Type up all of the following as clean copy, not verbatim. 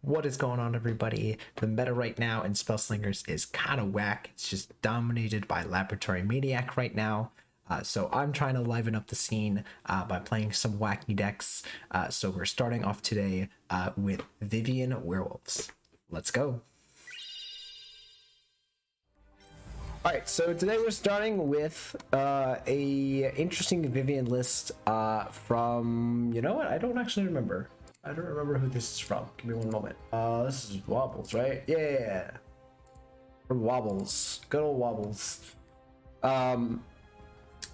What is going on, everybody? The meta right now in Spellslingers is kind of whack. It's just dominated by Laboratory Maniac right now. So I'm trying to liven up the scene by playing some wacky decks. So we're starting off today with Vivien Werewolves. Let's go. All right, so today we're starting with a interesting Vivien list from, you know what? I don't actually remember. I don't remember who this is from. Give me one moment. This is Wobbles, right? Yeah. From Wobbles. Good old Wobbles. Yeah,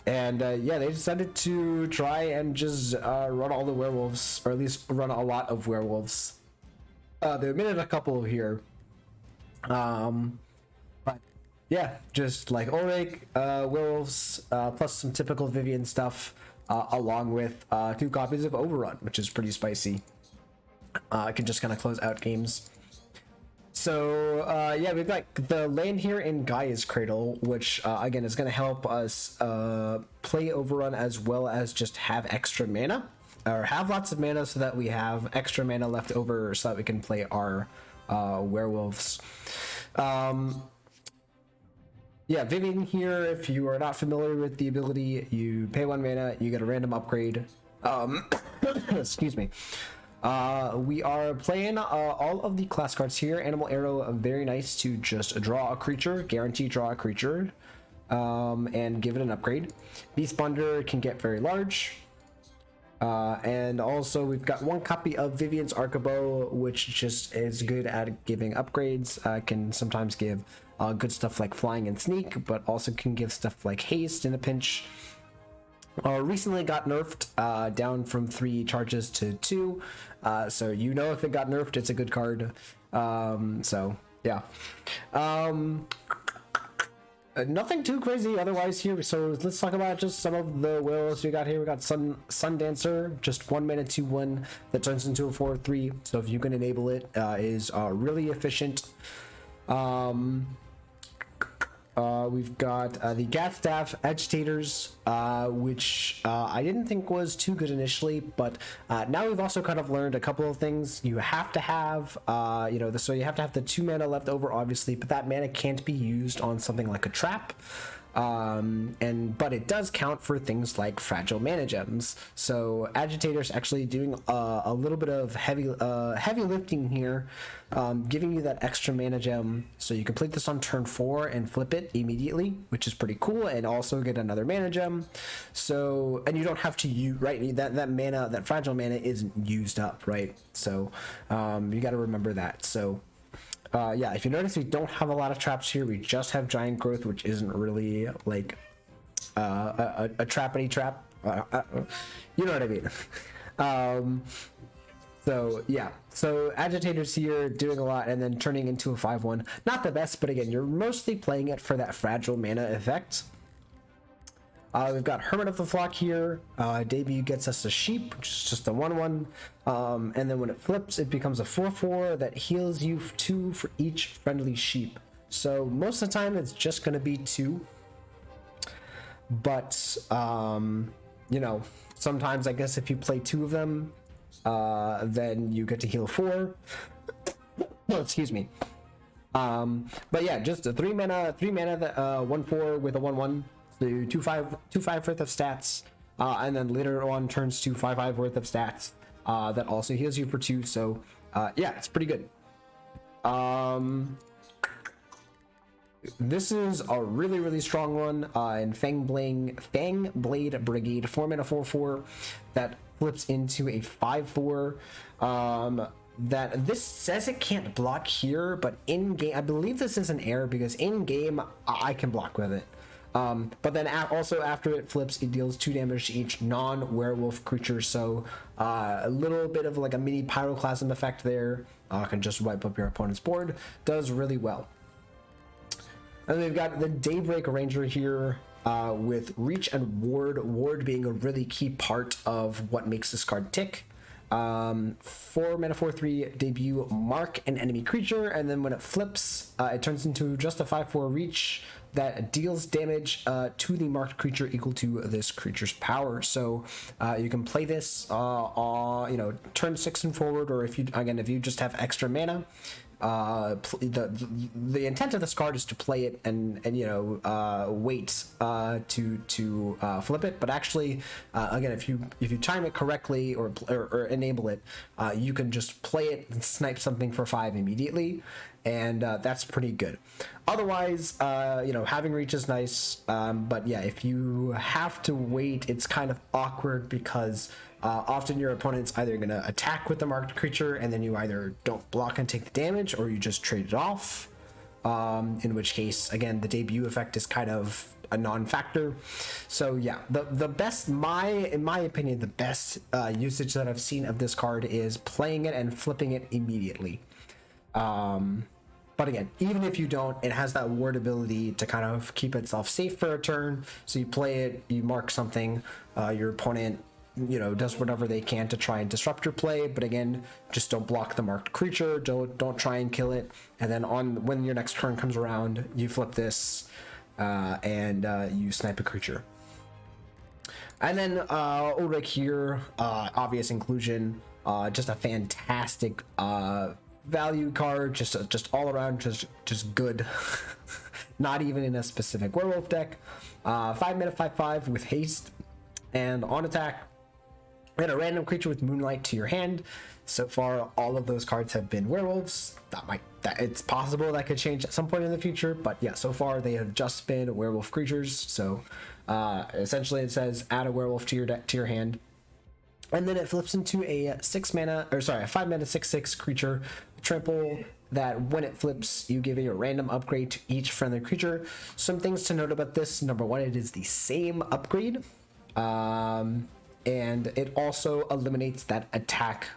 they decided to try and just run all the werewolves, or at least run a lot of werewolves. They omitted a couple here. But yeah, just like Ulrich, werewolves, plus some typical Vivien stuff, along with 2 copies of Overrun, which is pretty spicy. I can just kind of close out games. So yeah, we've got the land here in Gaea's Cradle, which again is going to help us play Overrun as well as just have extra mana, or have lots of mana so that we have extra mana left over so that we can play our werewolves. Yeah, Vivien here, if you are not familiar with the ability, you pay 1 mana, you get a random upgrade. Excuse me. We are playing all of the class cards here. Animal Arrow, very nice to just draw a creature, guarantee draw a creature, and give it an upgrade. Beast Bonder can get very large. And also we've got 1 copy of Vivien's Arkbow, which just is good at giving upgrades. Can sometimes give good stuff like flying and sneak, but also can give stuff like haste in a pinch. Recently got nerfed down from 3 charges to 2, so you know if it got nerfed, it's a good card. So yeah, nothing too crazy otherwise here. So let's talk about just some of the werewolves we got here. We got Sundancer, just 1 mana 2/1 that turns into a 4/3. So if you can enable it, is really efficient. We've got the Gatstaf Agitators, which I didn't think was too good initially, but now we've also kind of learned a couple of things. You have to have, so you have to have the 2 mana left over, obviously, but that mana can't be used on something like a trap. But it does count for things like fragile mana gems. So Agitators actually doing a little bit of heavy lifting here, giving you that extra mana gem, so you complete this on turn 4 and flip it immediately, which is pretty cool, and also get another mana gem. So, and you don't have to use, right, that mana, that fragile mana isn't used up, right? So you got to remember that. So yeah, if you notice, we don't have a lot of traps here. We just have Giant Growth, which isn't really like a trappity trap. You know what I mean? So yeah, so Agitators here doing a lot and then turning into a 5/1. Not the best, but again, you're mostly playing it for that fragile mana effect. We've got Hermit of the Flock here. Debut gets us a sheep, which is just a 1/1. And then when it flips, it becomes a 4/4 that heals you 2 for each friendly sheep. So most of the time, it's just going to be 2. But, you know, sometimes I guess if you play 2 of them, then you get to heal 4. Oh, excuse me. But yeah, just a 3 mana, 1/4 with a 1/1. So 2/5 worth of stats, and then later on turns to 5/5 worth of stats that also heals you for 2. So yeah, it's pretty good. This is a really strong one in Fangblade Brigade, 4 mana 4/4 that flips into a 5/4. That this says it can't block here, but in game, I believe this is an error because in game I can block with it. But then also after it flips, it deals 2 damage to each non-werewolf creature, so a little bit of like a mini pyroclasm effect there. Can just wipe up your opponent's board. Does really well. And then we've got the Daybreak Ranger here with Reach and Ward. Ward being a really key part of what makes this card tick. 4 mana 4/3 debut, mark an enemy creature, and then when it flips, it turns into just a 5/4 reach. that deals damage to the marked creature equal to this creature's power. So you can play this on, turn 6 and forward, or if you just have extra mana. The intent of this card is to play it and wait to flip it, but actually again, if you time it correctly or enable it, you can just play it and snipe something for 5 immediately, and that's pretty good. Otherwise, having reach is nice, but yeah, if you have to wait, it's kind of awkward because often your opponent's either going to attack with the marked creature and then you either don't block and take the damage, or you just trade it off, in which case, again, the debut effect is kind of a non-factor. So yeah, the best, in my opinion, the best usage that I've seen of this card is playing it and flipping it immediately. But again, even if you don't, it has that ward ability to kind of keep itself safe for a turn. So you play it, you mark something, your opponent does whatever they can to try and disrupt your play, but again, just don't block the marked creature, don't try and kill it, and then when your next turn comes around, you flip this and you snipe a creature. And then Ulrich here, obvious inclusion, just a fantastic value card, just all around, just good. Not even in a specific werewolf deck. 5 mana 5/5 with haste, and on attack, add a random creature with moonlight to your hand. So far, all of those cards have been werewolves. It's possible that could change at some point in the future, but yeah, so far they have just been werewolf creatures. So essentially, it says add a werewolf to your deck to your hand, and then it flips into a 5 mana 6/6 creature, trample, that when it flips, you give a random upgrade to each friendly creature. Some things to note about this: number one, it is the same upgrade. And it also eliminates that attack,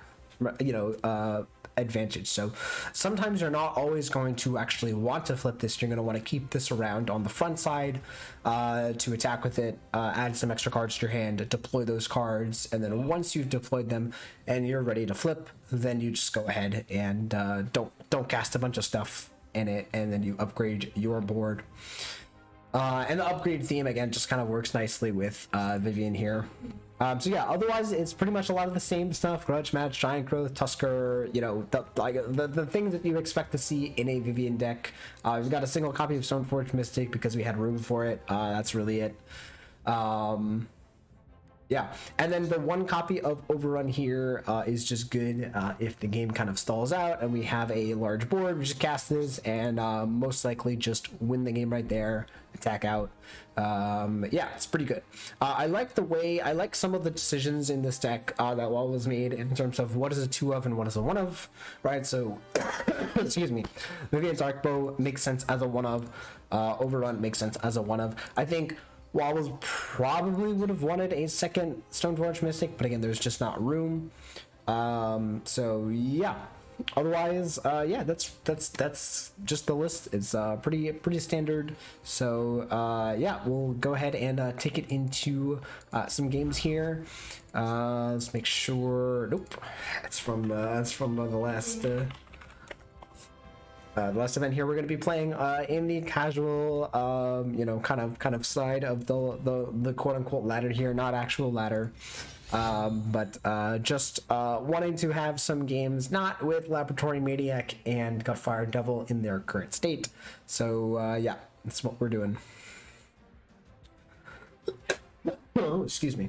advantage. So sometimes you're not always going to actually want to flip this. You're going to want to keep this around on the front side to attack with it, add some extra cards to your hand, deploy those cards, and then once you've deployed them and you're ready to flip, then you just go ahead and don't cast a bunch of stuff in it, and then you upgrade your board. And the upgrade theme, again, just kind of works nicely with Vivien here. So yeah, otherwise it's pretty much a lot of the same stuff: Grudge, Match, Giant Growth, Tusker, the things that you expect to see in a Vivien deck. We've got a single copy of Stoneforge Mystic because we had room for it. That's really it. Yeah, and then the one copy of Overrun here is just good if the game kind of stalls out and we have a large board. We just cast this and most likely just win the game right there, attack out. Yeah, it's pretty good. I like some of the decisions in this deck that Wall was made in terms of what is a 2 of and what is a 1 of, right? So, excuse me, Vivien's Arkbow makes sense as a 1 of, Overrun makes sense as a 1 of. I think Wobbles probably would have wanted a second Stoneforge Mystic, but again, there's just not room. So yeah. Otherwise, yeah, that's just the list. It's pretty standard. So yeah, we'll go ahead and take it into some games here. Let's make sure. Nope, that's from the last. The last event here, we're going to be playing in the casual, kind of side of the quote unquote ladder here, not actual ladder, but just wanting to have some games not with Laboratory Maniac and Gutfire Devil in their current state. So yeah, that's what we're doing. Oh, excuse me.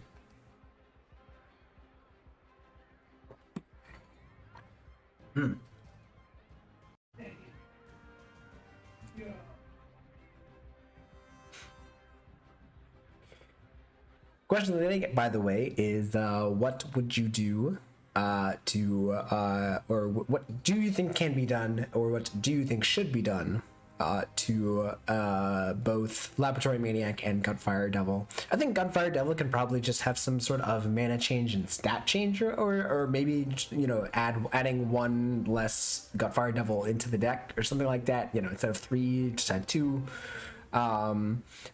Question of the day, by the way, is what would you do or what do you think can be done, or what do you think should be done to both Laboratory Maniac and Gutfire Devil? I think Gutfire Devil can probably just have some sort of mana change and stat change, or maybe adding one less Gutfire Devil into the deck or something like that. Instead of 3, just add 2.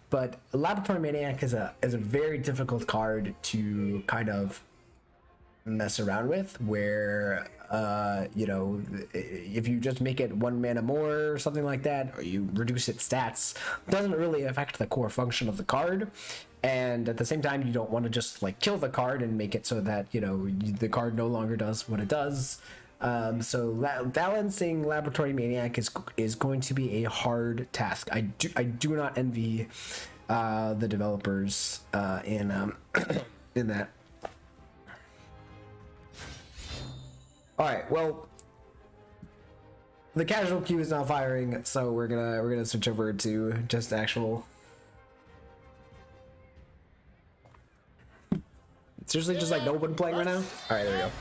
But Laboratory Maniac is a very difficult card to kind of mess around with, where you know, if you just make it 1 mana more or something like that, or you reduce its stats, doesn't really affect the core function of the card. And at the same time, you don't want to just like kill the card and make it so that, you know, the card no longer does what it does. So balancing Laboratory Maniac is going to be a hard task. I do not envy the developers in in that. All right, well, the casual queue is now firing, so we're gonna switch over to just actual. Seriously, just like no one playing right now. All right, there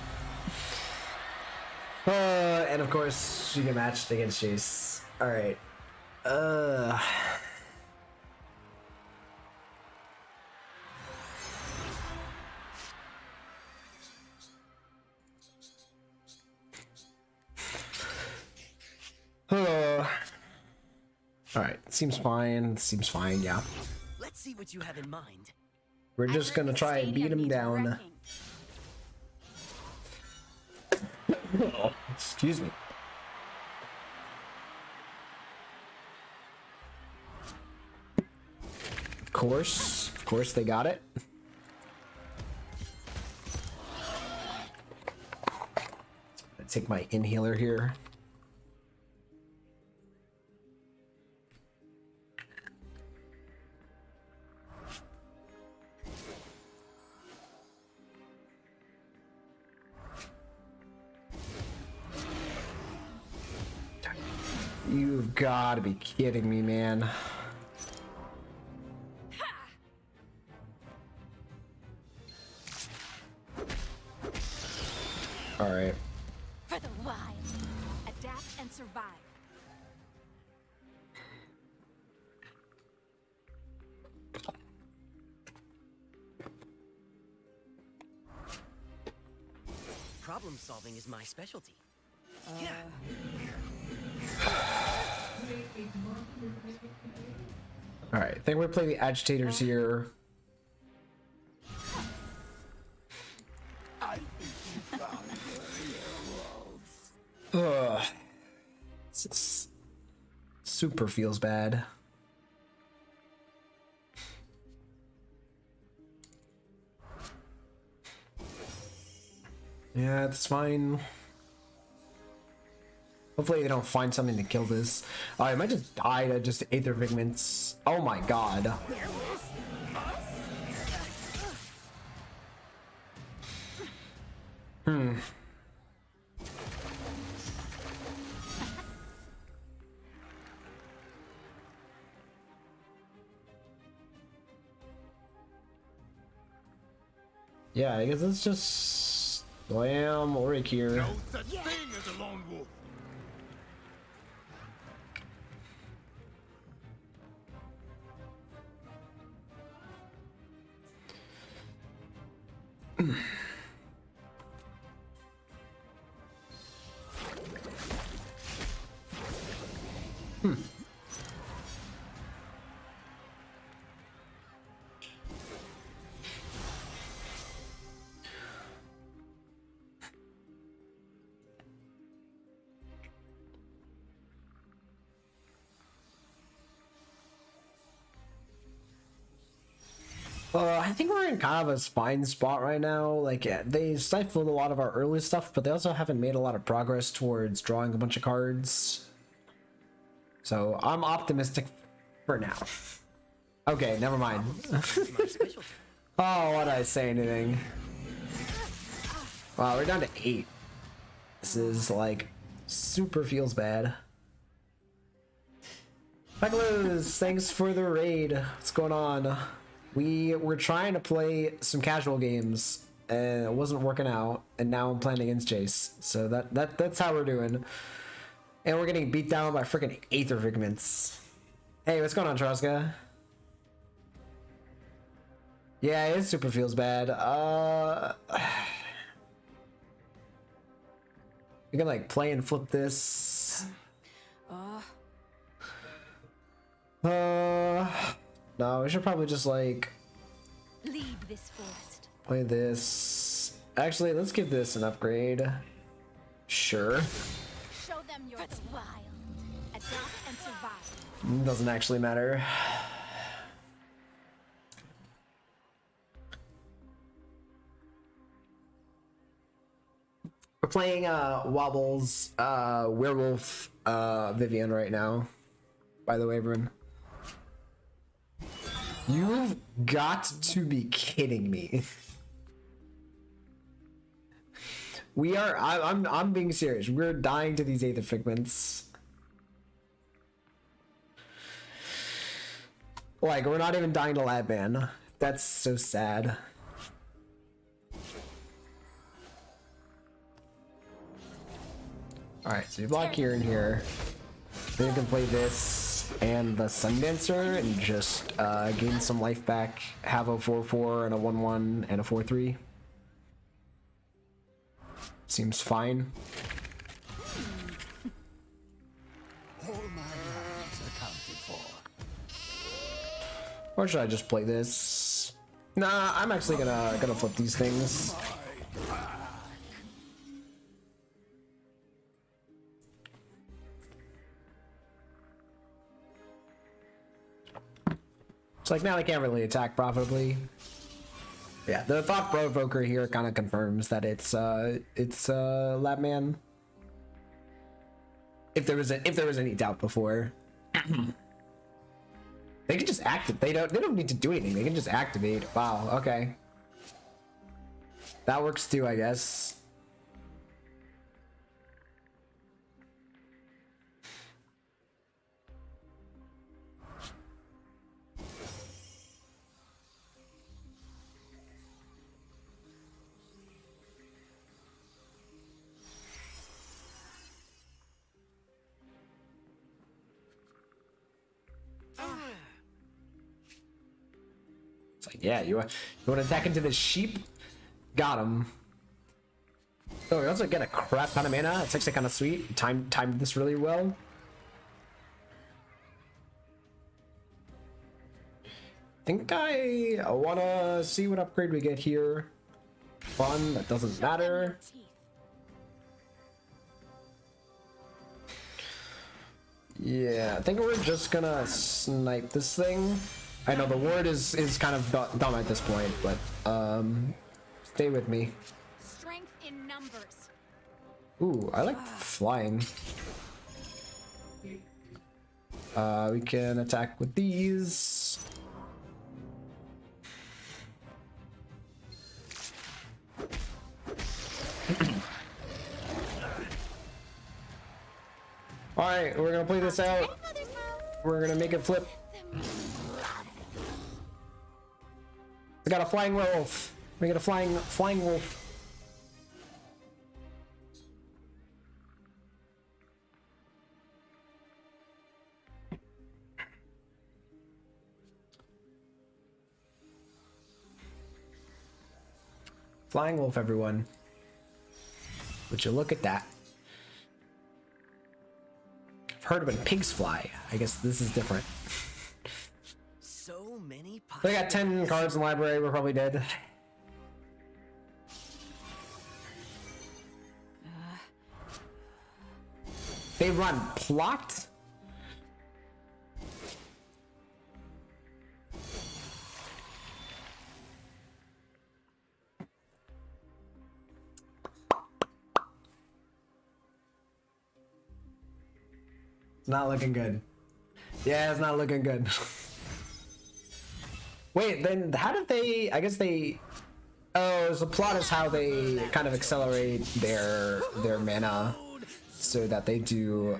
we go. And of course, you get matched against Chase. All right. All right, seems fine. Seems fine. Yeah. Let's see what you have in mind. We're just gonna try and beat him down. Oh, excuse me. Of course, they got it. I take my inhaler here. You've got to be kidding me, man. All right. For the wild, adapt and survive. Problem solving is my specialty. All right, I think we're playing the Agitators here. Ugh. This super feels bad. Yeah, it's fine. Hopefully they don't find something to kill this. I might just die to just Aether Pigments. Oh my god. Yeah, I guess let's just slam Ulrich here. No such thing as a lone wolf. I think we're in kind of a fine spot right now. Like, yeah, they stifled a lot of our early stuff, but they also haven't made a lot of progress towards drawing a bunch of cards. So I'm optimistic for now. Okay, never mind. Oh, why did I say anything? Wow, we're down to 8. This is like super feels bad. Pegaloos, thanks for the raid. What's going on? We were trying to play some casual games and it wasn't working out, and now I'm playing against Jace. So that's how we're doing. And we're getting beat down by freaking Aether Pigments. Hey, what's going on, Troska? Yeah, it super feels bad. We can like play and flip this. No, we should probably just like Leave this forest. play this. Actually, let's give this an upgrade. Sure. Show them you're wild. Adapt and survive. Doesn't actually matter. We're playing Wobbles Werewolf Vivien right now. By the way, everyone. You've got to be kidding me. We are. I'm being serious. We're dying to these Aether Figments. Like, we're not even dying to Labman. That's so sad. Alright, so you block here and here. Then you can play this and the Sundancer and just gain some life back. Have a 4/4 and a 1/1 and a 4/3. Seems fine. All my lives accounted for. Or should I just play this? Nah, I'm actually gonna flip these things. It's like now I can't really attack profitably. Yeah, the thought provoker here kind of confirms that it's Labman. If there was any doubt before. They can just activate. They don't need to do anything. They can just activate. Wow. Okay. That works too, I guess. It's like, yeah, you want to attack into this sheep? Got him. Oh, we also get a crap ton of mana. It's actually kind of sweet. Timed this really well. Think I want to see what upgrade we get here. Fun, that doesn't matter. Yeah, I think we're just gonna snipe this thing. I know the ward is kind of dumb at this point, but stay with me. Strength in numbers. Ooh, I like flying. We can attack with these. All right, we're gonna play this out. We're gonna make it flip. We got a flying werewolf. We got a flying wolf. Flying wolf, everyone. Would you look at that? I've heard of when pigs fly. I guess this is different. So many They got 10 cards in the library. We're probably dead. They run plot. It's not looking good. Yeah, it's not looking good. Wait, then how did they? I guess they. Oh, so the plot is how they kind of accelerate their mana, so that they do.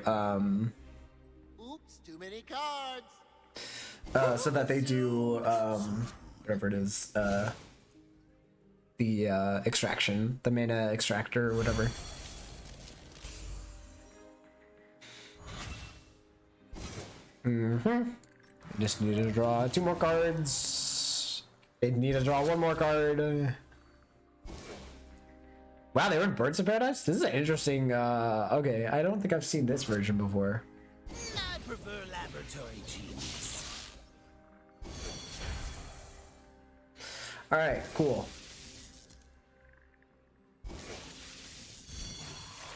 Oops, too many cards. So that they do whatever it is. The extraction, the mana extractor, or whatever. Just need to draw 2 more cards. They need to draw 1 more card. Wow, they were in Birds of Paradise? This is an interesting, okay, I don't think I've seen this version before. I prefer laboratory genius. Alright, cool.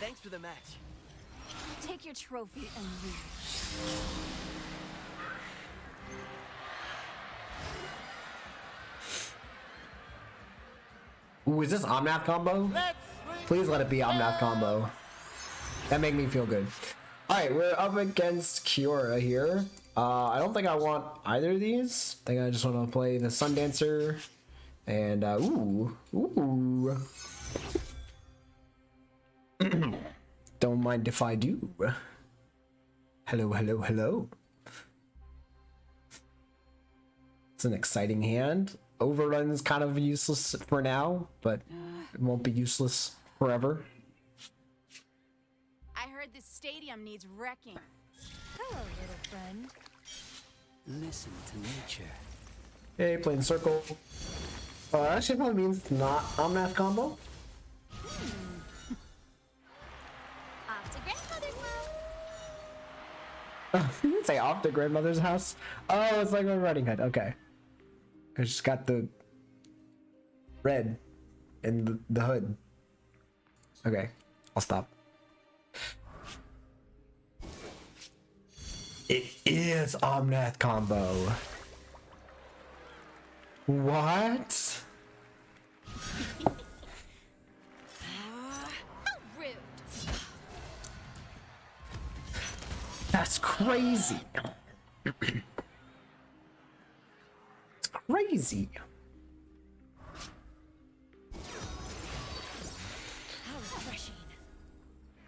Thanks after the match. Take your trophy and leave. Ooh, is this Omnath combo? Please let it be Omnath combo. That made me feel good. Alright, we're up against Kiora here. I don't think I want either of these. I think I just want to play the Sundancer. And, ooh. Don't mind if I do. Hello. It's an exciting hand. Overrun's kind of useless for now, but it won't be useless forever. I heard this stadium needs wrecking. Hello, little friend. Listen to nature. Hey, playing circle. Actually, probably means it's not Omnath combo. Off to grandmother's house. You didn't say off to grandmother's house. Oh, it's like a Riding Hood. Okay. I just got the red in the hood. Okay, I'll stop. It is Omnath combo. What? How rude. That's crazy. Crazy. How refreshing.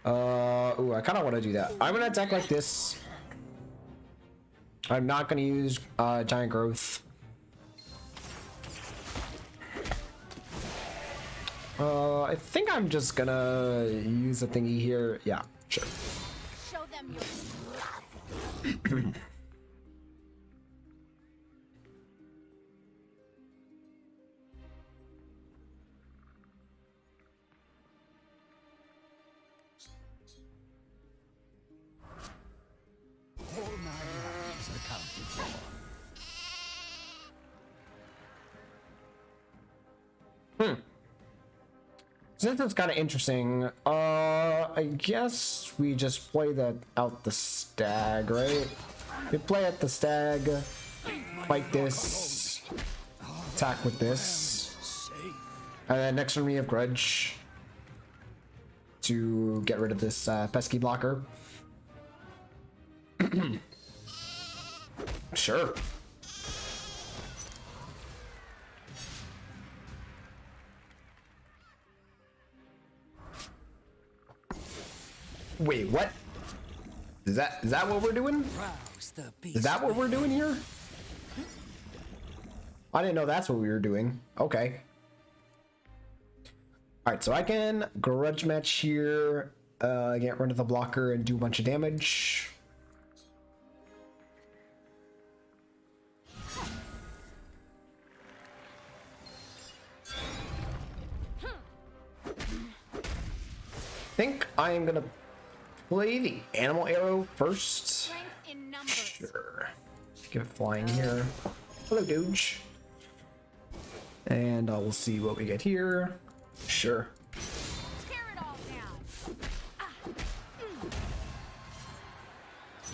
Ooh, I kind of want to do that. I'm gonna attack like this. I'm not gonna use giant growth. I think I'm just gonna use a thingy here. Yeah, sure. Show them your All my lives accounted for. Since it's kind of interesting, I guess we just play that out the Stag, right? We play at the Stag, fight this, attack with this, and then next turn we have Grudge to get rid of this pesky blocker. Sure. Wait, what? Is that what we're doing? Rouse the beast. Is that what we're doing here? I didn't know that's what we were doing. Okay. Alright, so I can Grudge match here, get rid of the blocker and do a bunch of damage. I think I am gonna play the animal arrow first. strength in numbers. Sure. Give it flying here. Hello, Doge. And we'll see what we get here. Sure. Tear it all down.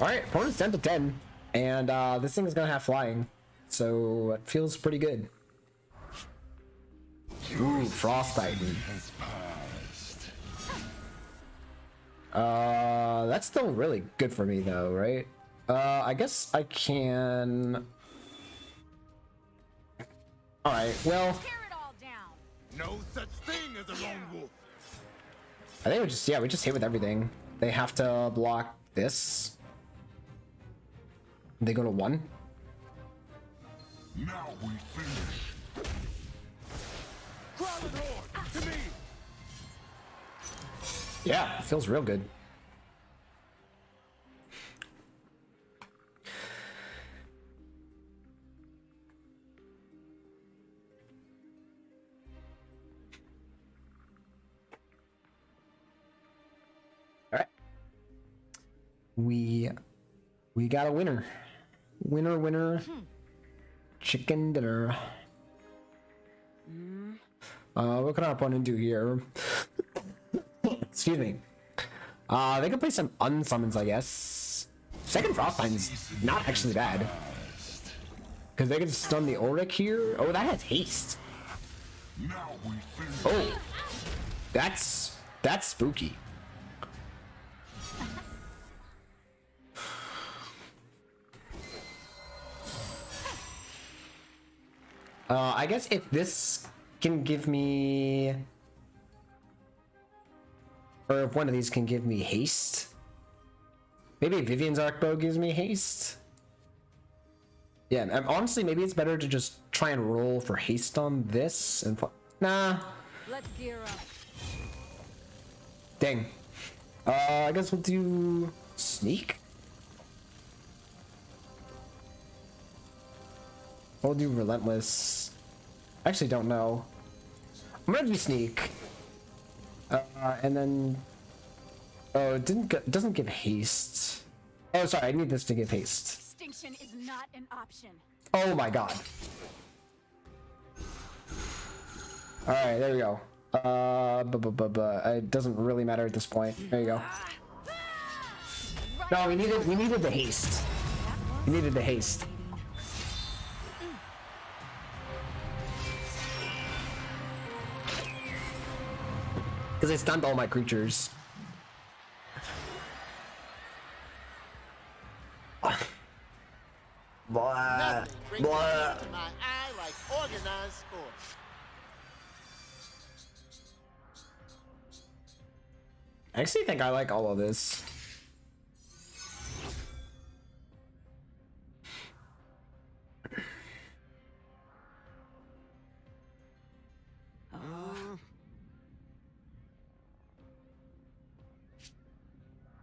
Alright, opponent's 10 to 10. And this thing is gonna have flying. So it feels pretty good. Ooh, Frost Titan. That's still really good for me though, right? I guess I can. Alright, well, Tear it all down. No such thing as a lone wolf. I think we just hit with everything. They have to block this. They go to 1. Now we finish. Crowd to me. Yeah, it feels real good. All right. We got a winner. Winner. Chicken dinner. What can our opponent do here? Excuse me. They can play some unsummons, I guess. Second Frostbine's not actually bad. Because they can stun the Ulrich here. Oh, that has haste. Now we finish. Oh, that's spooky. I guess if this can give me, or if one of these can give me haste, maybe Vivien's Arkbow gives me haste. Yeah, honestly, maybe it's better to just try and roll for haste on this and nah. Let's gear up. Dang. I guess we'll do sneak. We'll do relentless. I actually don't know. I'm gonna do sneak. And then oh, it doesn't give haste. Oh, sorry, I need this to give haste. Extinction is not an option. Oh my god. Alright, there we go. It doesn't really matter at this point. There you go. No, we needed the haste. We needed the haste. Because I stunned all my creatures. Blah, Nothing brings blah. tears to my eye like organized sports. I actually think I like all of this.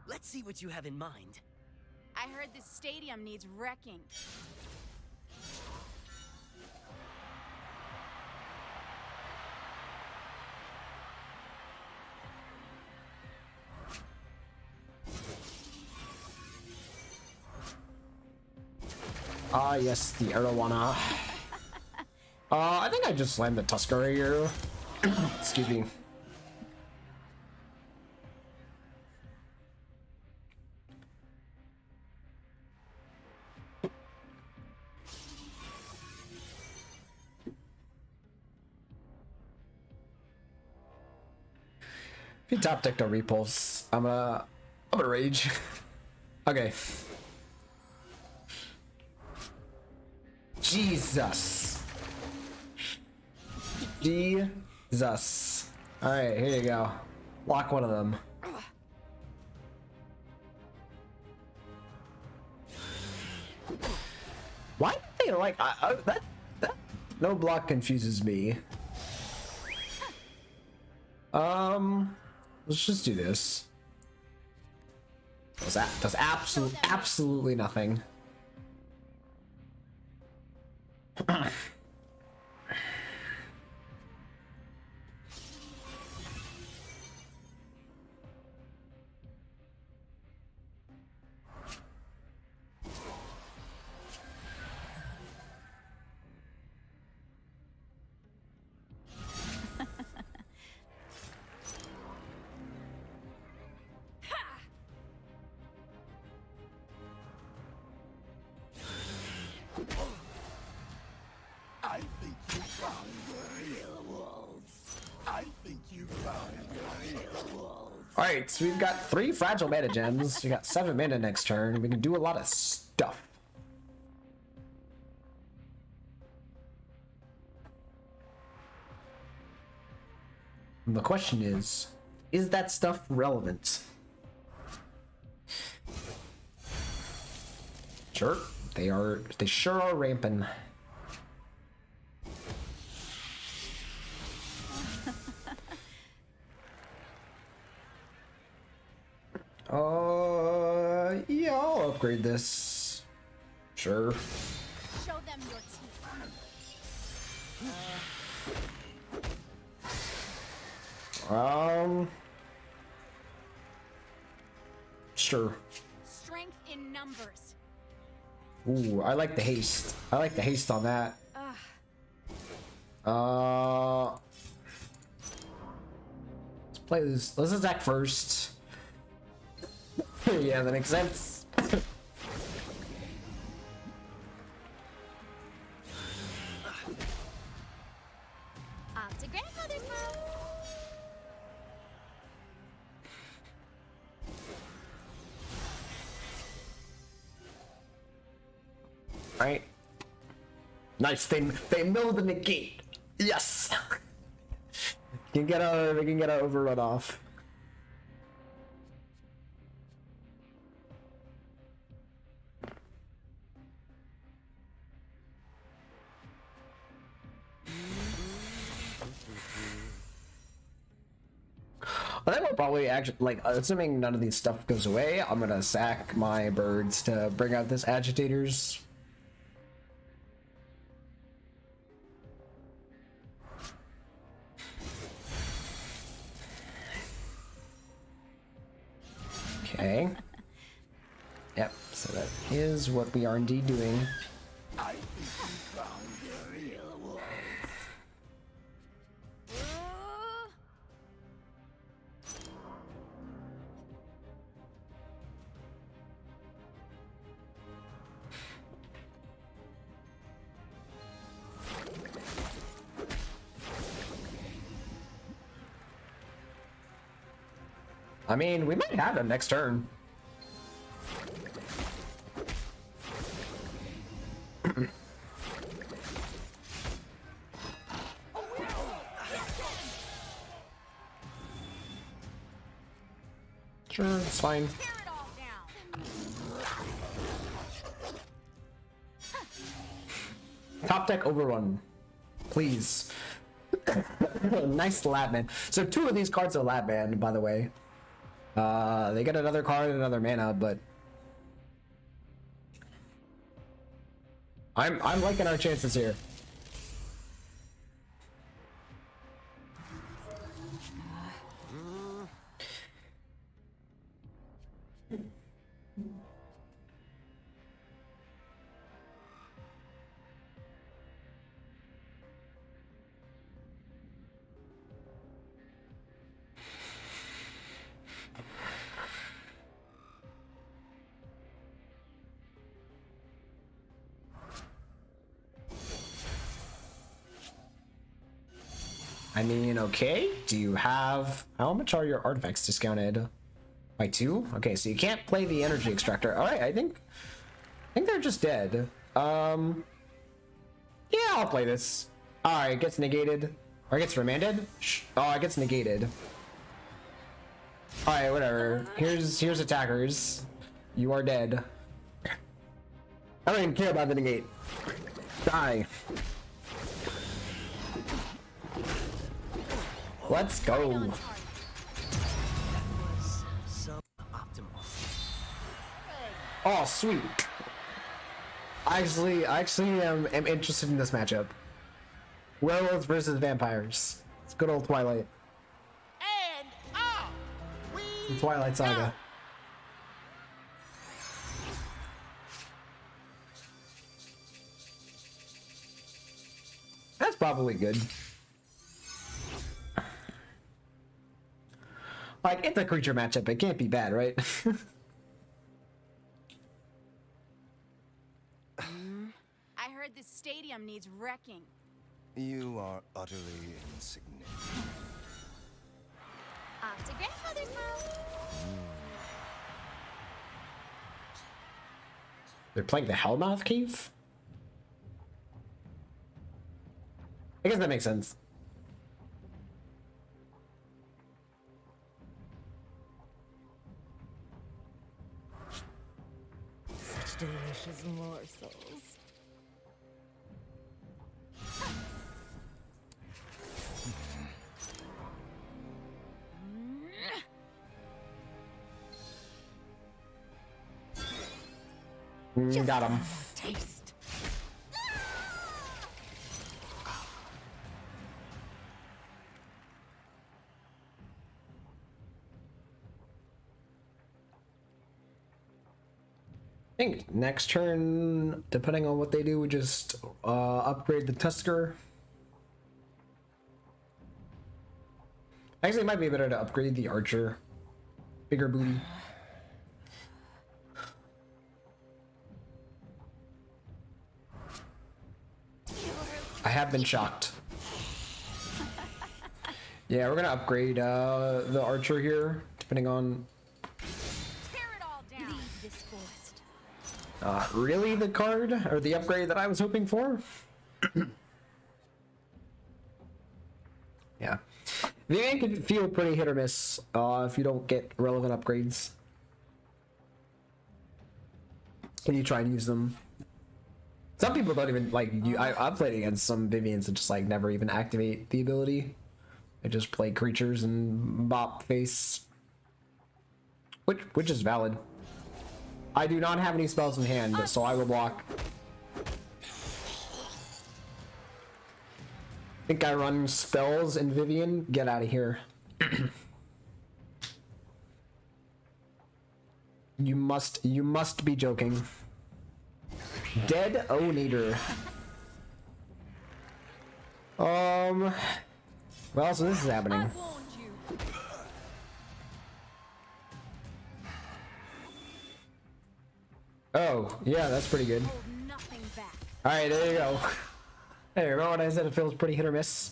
Let's see what you have in mind. I heard this stadium needs wrecking. Ah, yes, the arowana. I think I just slammed the Tusker here. Excuse me. If you top decked a repulse, I'm gonna rage. Okay. Jesus. Jesus. Alright, here you go. Lock one of them. Why do they like that no block confuses me. Let's just do this. Does absolutely nothing. I think you found the werewolves. I think you found the werewolves. Alright, so we've got 3 fragile mana gems. We got 7 mana next turn. We can do a lot of stuff. And the question is that stuff relevant? Sure, they sure are ramping. Yeah, I'll upgrade this. Sure. Show them your teeth. Sure. Strength in numbers. Ooh, I like the haste. I like the haste on that. Let's play this. Let's attack first. Yeah, that makes sense. Off to grandmother's house. Right. Nice. They milled the negate. Yes. We can get our overrun off. I think we'll probably actually, like, assuming none of these stuff goes away, I'm gonna sack my birds to bring out this agitators. Okay. Yep, so that is what we are indeed doing. I think you found the real wolves. I mean, we might have him next turn. Sure, it's fine. Tear it all down. Top deck overrun, please. Nice lab man. So 2 of these cards are lab man, by the way. They get another card and another mana, but I'm liking our chances here. I mean, okay. Do you have... How much are your artifacts discounted? By 2? Okay, so you can't play the energy extractor. Alright, I think they're just dead. Yeah, I'll play this. Alright, it gets negated. Or it gets remanded? Oh, it gets negated. Alright, whatever. Here's attackers. You are dead. I don't even care about the negate. Die. Let's go. Was suboptimal. Oh, sweet. I actually am interested in this matchup. Werewolves versus vampires. It's good old Twilight. And off we The Twilight Saga. go. That's probably good. Like, it's a creature matchup. It can't be bad, right? I heard this stadium needs wrecking. You are utterly insignificant. Off to grandmother's house. They're playing the Hellmouth Cave? I guess that makes sense. Such delicious morsels. Got him. Taste. I think next turn, depending on what they do, we just upgrade the Tusker. Actually, it might be better to upgrade the Archer. Bigger booty. I have been shocked. Yeah, we're gonna upgrade the archer here, depending on. Tear it all down. Leave this forest. Really the card or the upgrade that I was hoping for? Yeah, Vivien can feel pretty hit or miss if you don't get relevant upgrades. Can you try and use them? Some people don't even like. I've played against some Viviens that just like never even activate the ability. They just play creatures and bop face, which is valid. I do not have any spells in hand, so I will block. Think I run spells in Vivien? Get out of here. You must be joking. Dead Onator. Well, so this is happening. I warned you. Oh, yeah, that's pretty good. Hold nothing back. Alright, there you go. Hey, remember when I said it feels pretty hit or miss?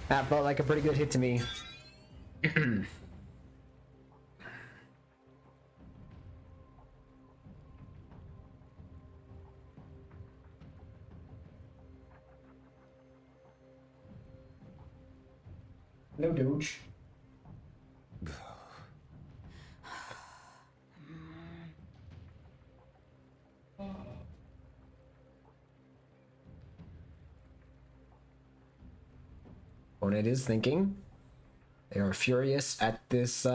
That felt like a pretty good hit to me. No Doge. Opponent is thinking. They are furious at this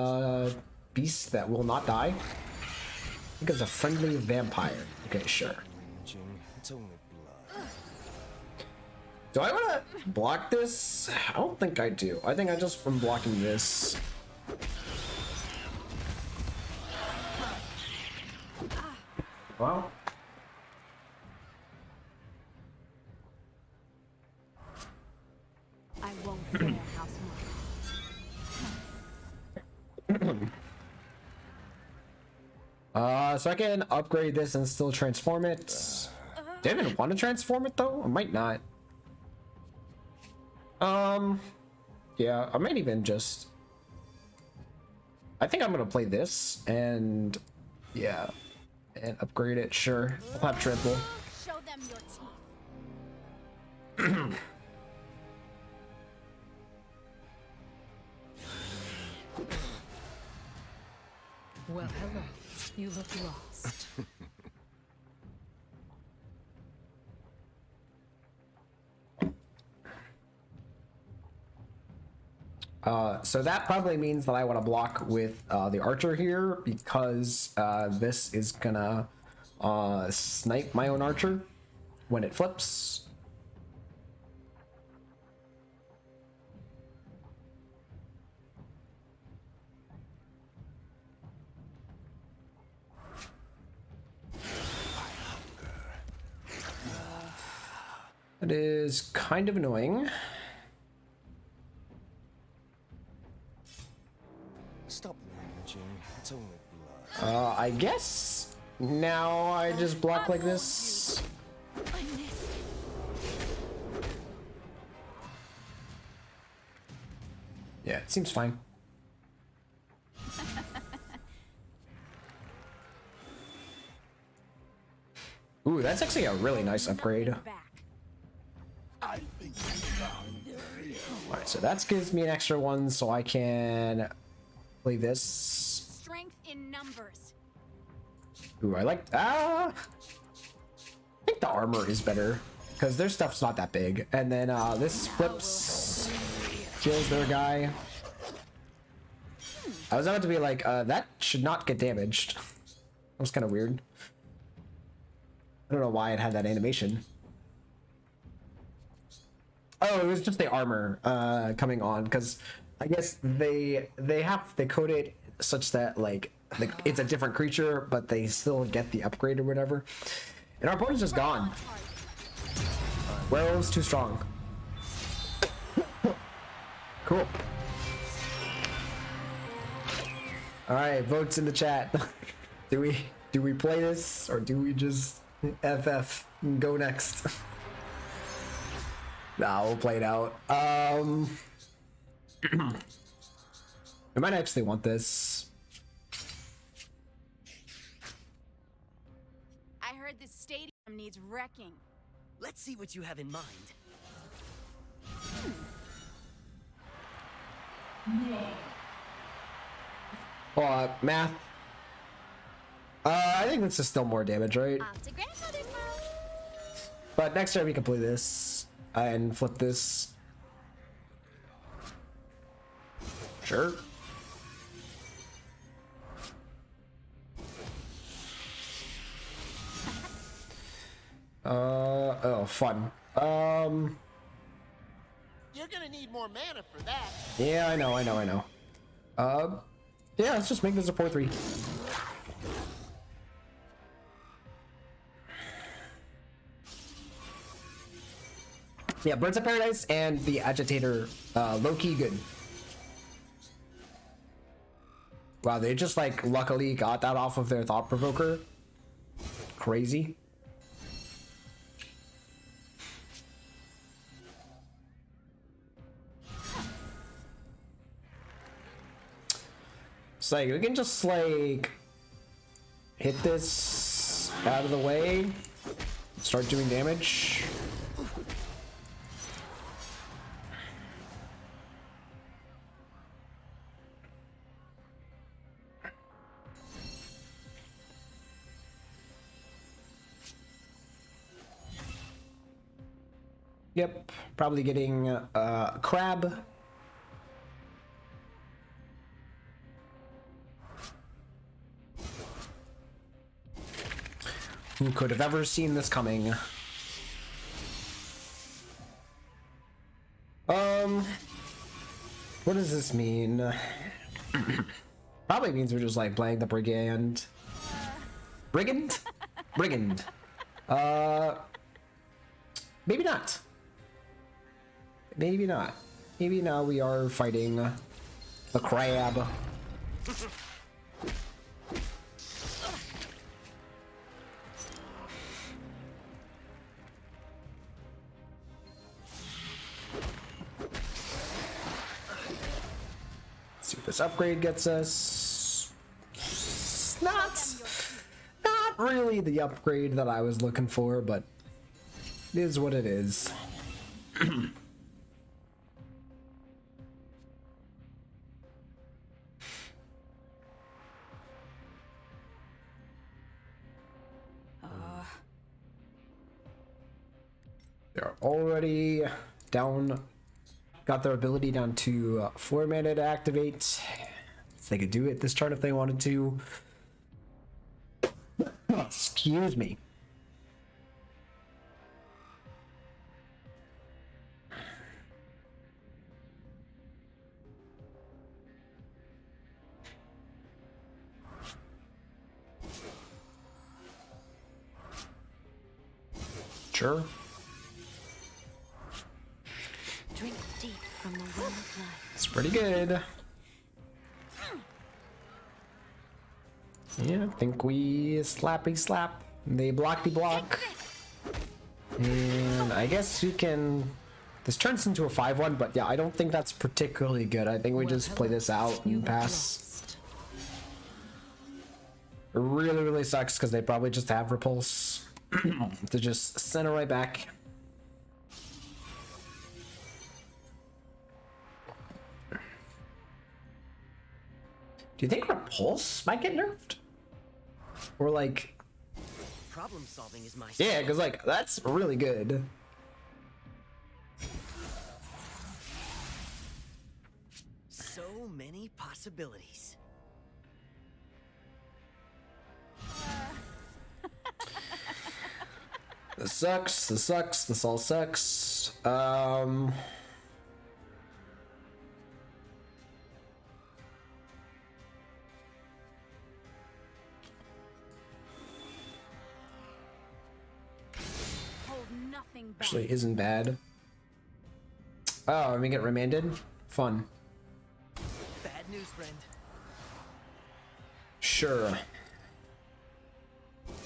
beast that will not die. I think it's a friendly vampire. Okay, sure. It's only blood. Do I want to block this? I don't think I do. I think I just am blocking this. Well. I won't fear house So I can upgrade this and still transform it. Do I even want to transform it though? I might not. Yeah, I might even just. I think I'm gonna play this and yeah, and upgrade it. Sure, I'll have triple. Show them your teeth. Well, hello. You look lost. So that probably means that I want to block with the archer here because this is gonna snipe my own archer when it flips. It is kind of annoying. Stop whinging. It's only blood. I guess now I just block like this. Yeah, it seems fine. Ooh, that's actually a really nice upgrade. I think you found the real. Alright, so that gives me an extra one so I can play this. Strength in numbers. Ooh, I like. I think the armor is better because their stuff's not that big. And then this flips, kills their guy. I was about to be like, that should not get damaged. That was kind of weird. I don't know why it had that animation. Oh, it was just the armor coming on because I guess they code it such that like it's a different creature, but they still get the upgrade or whatever. And our opponent's just gone. Werewolves too strong. Cool. All right, votes in the chat. Do we play this or do we just FF and go next? Nah, we'll play it out. I might actually want this. I heard this stadium needs wrecking. Let's see what you have in mind. Math. I think this is still more damage, right? Off to grandmother's house. But next time we can play this and flip this. Sure. Oh, fun. You're gonna need more mana for that. Yeah, I know. Yeah, let's just make this a 4-3. Yeah, Birds of Paradise and the Agitator, low-key good. Wow, they just like luckily got that off of their Thought Provoker. Crazy. It's like we can just like hit this out of the way, start doing damage. Yep, probably getting crab. Who could have ever seen this coming? What does this mean? Probably means we're just like playing the Brigand. Brigand? Brigand. Maybe not. Maybe not. Maybe now we are fighting the crab. See what this upgrade gets us. Not really the upgrade that I was looking for, but it is what it is. They're already down, got their ability down to 4 mana to activate. So they could do it this turn if they wanted to. Excuse me. Sure. Drink deep from the well of life. It's pretty good. Yeah, I think we slappy slap. They blocky block. And I guess we can... This turns into a 5-1, but yeah, I don't think that's particularly good. I think we just play this out and pass. It really, really sucks because they probably just have repulse to just send it right back. Do you think repulse might get nerfed? Or like... Problem solving is my Yeah, because like, that's really good. So many possibilities. This sucks, this sucks, this all sucks. Hold nothing back. Actually isn't bad. Oh, and we get remanded? Fun. Bad news, friend. Sure.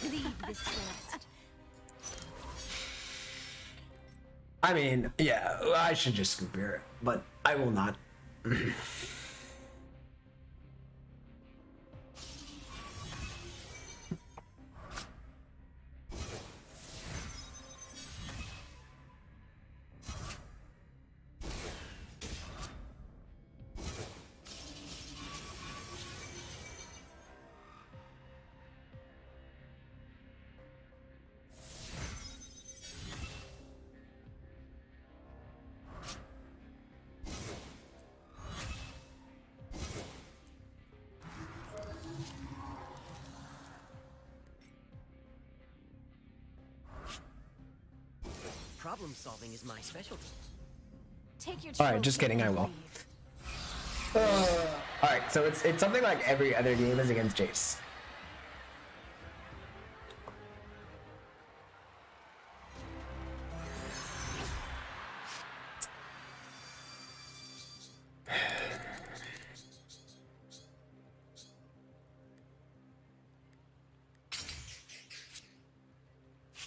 Leave this forest. I mean, yeah, I should just compare it, but I will not. Problem solving is my specialty. Take your All right, just kidding. I will. All right, so it's something like every other game is against Jace.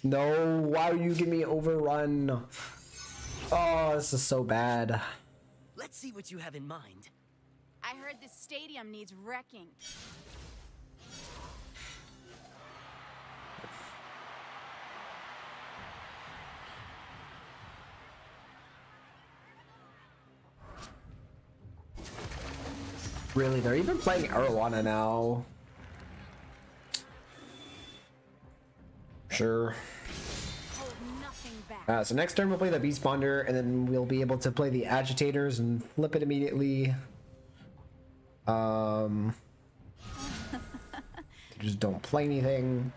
No, why do you give me Overrun? Oh, this is so bad. Let's see what you have in mind. I heard this stadium needs wrecking. Really, they're even playing Arowana now. Sure. Hold nothing back. So next turn we'll play the Beast Ponder, and then we'll be able to play the Agitators and flip it immediately. Just don't play anything.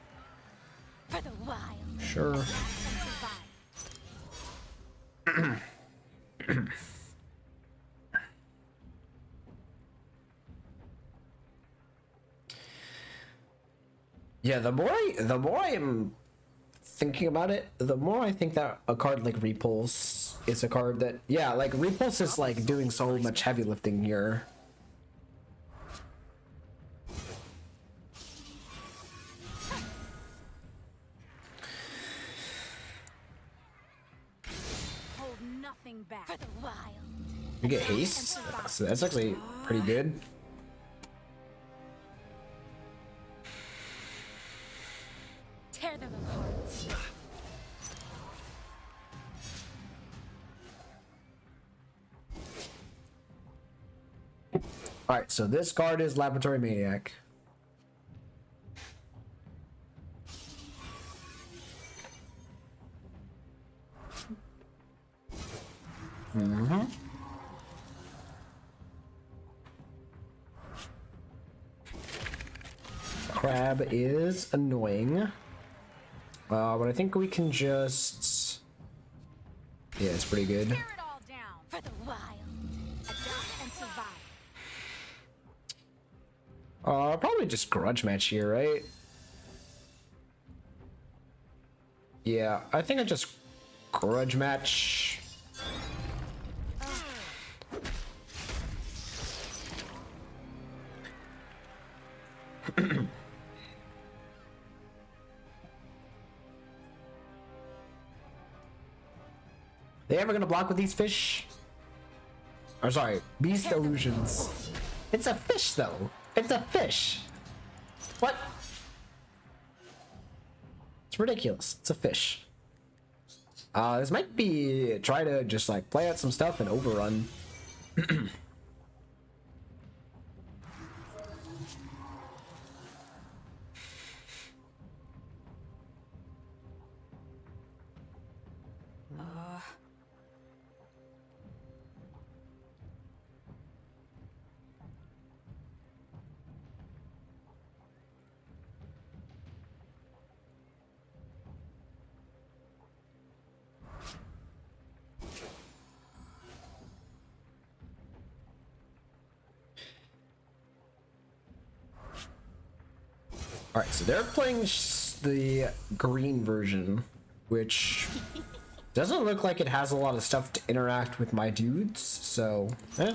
For the wild. Sure. Yeah, the more I am thinking about it, the more I think that a card like Repulse is a card that, yeah, like Repulse is like doing so much heavy lifting here. Hold nothing back. For the wild. You get haste, so that's actually pretty good. Tear them apart. All right, so this card is Laboratory Maniac. Crab is annoying. But I think we can just... Yeah, it's pretty good. Tear it all down. For the wild. Adapt and survive. Probably just grudge match here, right? Yeah, I think I just grudge match. They ever gonna block with these fish? Or sorry, beast illusions. It's a fish though. It's a fish. What? It's ridiculous. It's a fish. This might be try to just like play out some stuff and overrun. Alright, so they're playing the green version, which doesn't look like it has a lot of stuff to interact with my dudes, so, eh.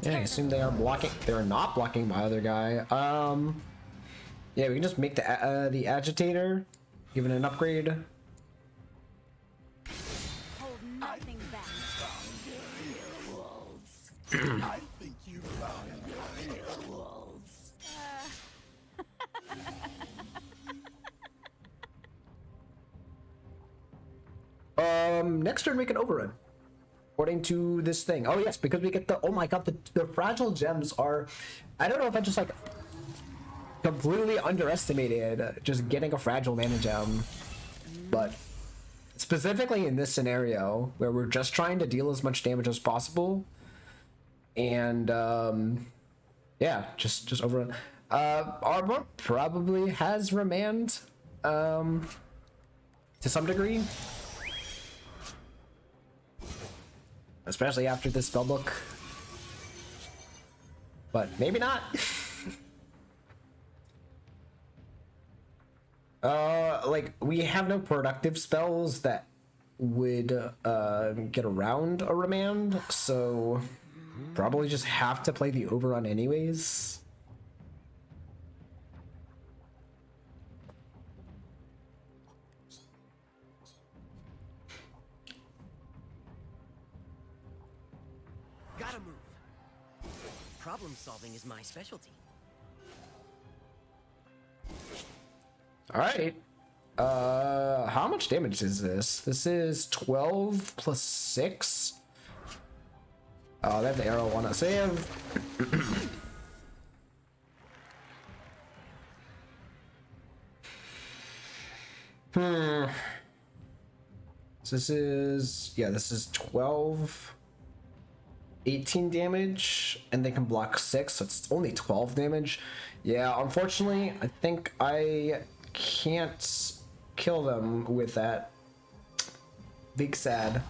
Yeah, I assume they are blocking. They're not blocking my other guy. Yeah, we can just make the agitator, give it an upgrade. Hold nothing back. I think you found your werewolves. Next turn we can overrun. According to this thing. Oh yes, because we get the, oh my god, the fragile gems are, I don't know if I just like completely underestimated just getting a fragile mana gem, but specifically in this scenario where we're just trying to deal as much damage as possible, and yeah, just overrun. Arbor probably has remand to some degree, especially after this spellbook, but maybe not. Like, we have no productive spells that would get around a remand, so probably just have to play the overrun anyways. Gotta move. Problem solving is my specialty. All right. How much damage is this? This is 12 plus 6. Oh, they have the arrow on it. Save. So this is, yeah, this is 12, 18 damage, and they can block 6, so it's only 12 damage. Yeah, unfortunately, I think I can't kill them with that. Big sad.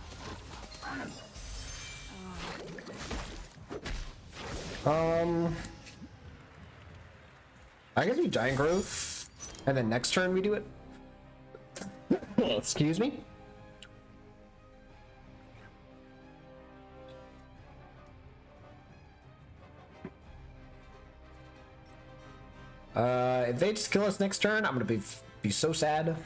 I guess we giant growth, and then next turn we do it. Excuse me. If they just kill us next turn, I'm gonna be so sad.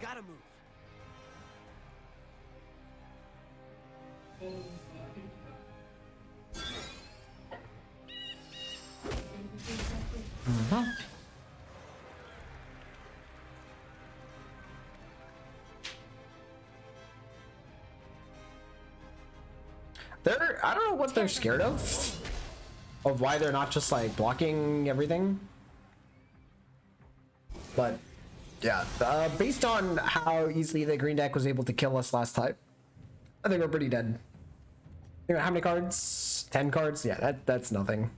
Gotta move. I don't know what they're scared of why they're not just like blocking everything. But yeah, based on how easily the green deck was able to kill us last time, I think we're pretty dead. You know, how many cards? 10 cards? Yeah, that's nothing.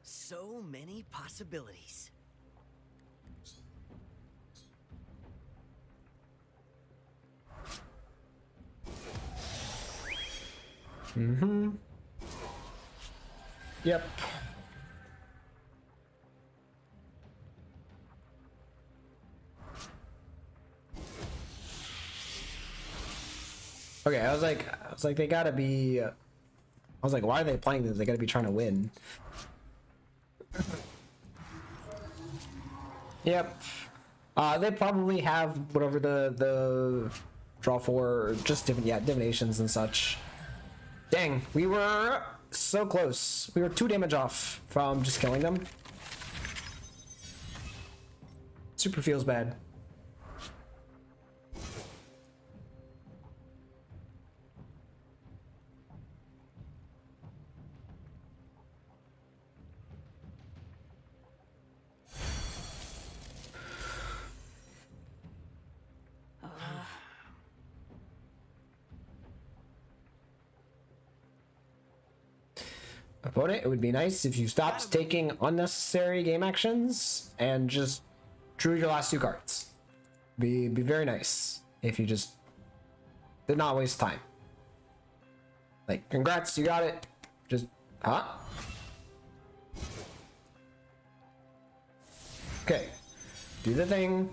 So many possibilities. Yep. Okay, I was like, they gotta be. I was like, why are they playing this? They gotta be trying to win. Yep. They probably have whatever the draw for, just divinations and such. Dang, we were so close. We were 2 damage off from just killing them. Super feels bad. opponent, it would be nice if you stopped taking unnecessary game actions and just drew your last 2 cards. Be very nice if you just did not waste time. Like, congrats, you got it. Just, huh? Okay, do the thing.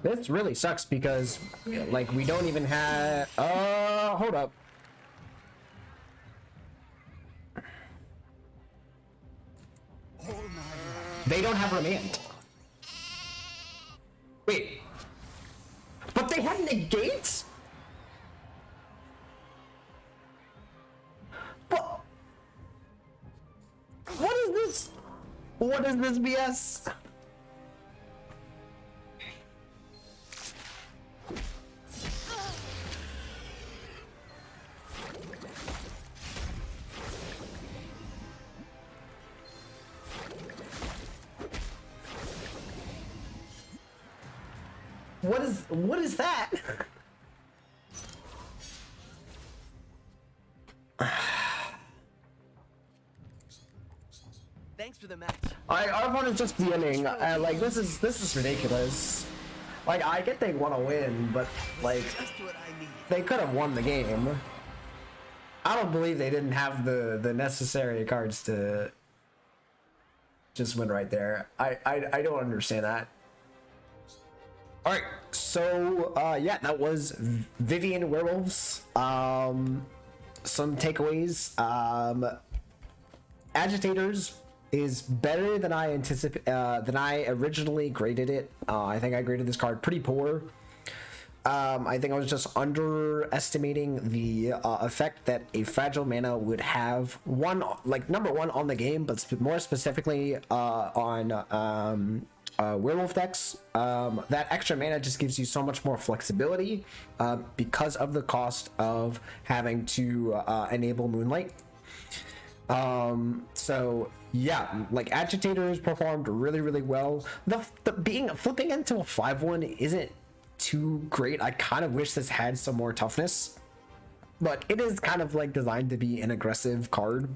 This really sucks because, like, we don't even have. Hold up. They don't have remand. Wait. But they had negates? What? What is this? What is this BS? What is that? Thanks for the match. Our opponent's just DMing. Like this is ridiculous. Like I get they want to win, but like Just what I need. they could have won the game. I don't believe they didn't have the necessary cards to just win right there. I don't understand that. All right, so yeah, that was Vivien Werewolves. Some takeaways. Agitators is better than I than I originally graded it. I think I graded this card pretty poor. I think I was just underestimating the effect that a fragile mana would have. Number one on the game, but more specifically on werewolf decks. That extra mana just gives you so much more flexibility because of the cost of having to enable Moonlight. So yeah, like Agitators performed really well. The flipping into a 5/1 isn't too great. I kind of wish this had some more toughness, but it is kind of like designed to be an aggressive card.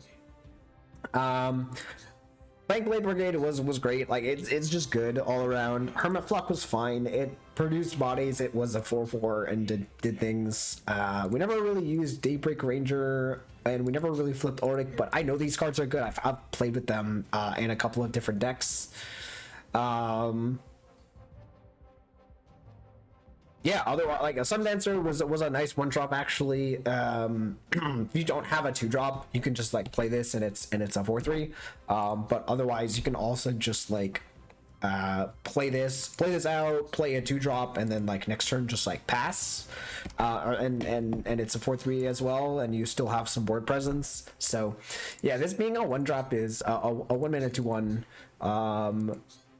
Fangblade Brigade was great. Like it's just good all around. Hermit Flock was fine. It produced bodies. It was a 4/4 and did things. We never really used Daybreak Ranger, and we never really flipped Ulrich, but I know these cards are good. I've played with them in a couple of different decks. Yeah, otherwise, like a Sundancer was a nice 1-drop actually. If you don't have a 2-drop, you can just like play this and it's a 4/3. But otherwise, you can also just like play this out, play a 2-drop, and then like next turn just like pass, and it's a 4/3 as well, and you still have some board presence. So yeah, this being a 1-drop is a 1 mana 2/1.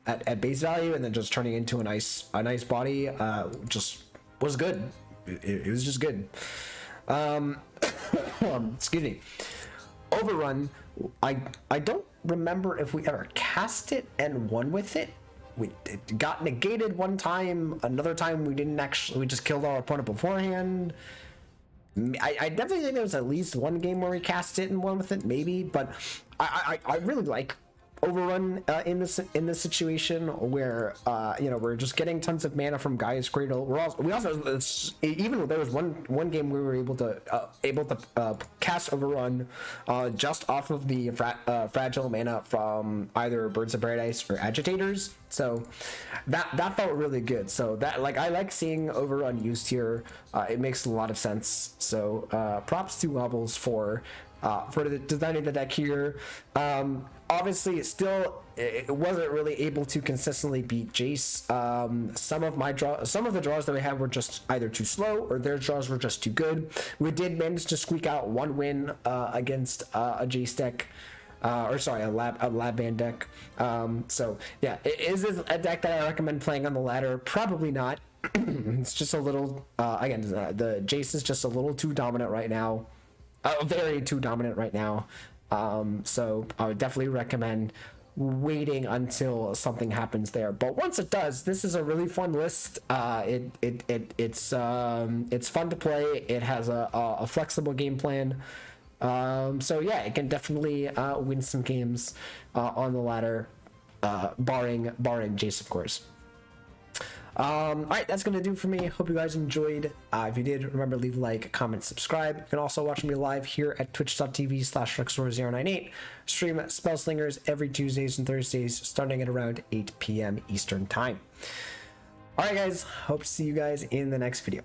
At base value, and then just turning into a nice body just was good. It was just good. Excuse me. Overrun, I don't remember if we ever cast it and won with it. It got negated one time. Another time we didn't actually. We just killed our opponent beforehand. I definitely think there was at least one game where we cast it and won with it, maybe. But I really like Overrun in this situation where we're just getting tons of mana from Gaea's Cradle. We also even there was one game we were able to cast Overrun just off of the fragile mana from either Birds of Paradise or Agitators. So that felt really good. So that I like seeing Overrun used here. It makes a lot of sense. So props to Wobbles for the designing the deck here. Obviously, it wasn't really able to consistently beat Jace. Some of the draws that we had were just either too slow or their draws were just too good. We did manage to squeak out one win against a Jace deck. A lab band deck. So yeah, is this a deck that I recommend playing on the ladder? Probably not. It's just a little again, the Jace is just a little too dominant right now. Very too dominant right now. So I would definitely recommend waiting until something happens there. But once it does, this is a really fun list. It's fun to play. It has a flexible game plan. So yeah, it can definitely win some games on the ladder, barring Jace, of course. All right, that's gonna do for me. Hope you guys enjoyed. If you did, remember leave a like, comment, subscribe. You can also watch me live here at twitch.tv/Roxora098. Stream Spellslingers every Tuesdays and Thursdays starting at around 8 p.m. Eastern time. All right, guys, hope to see you guys in the next video.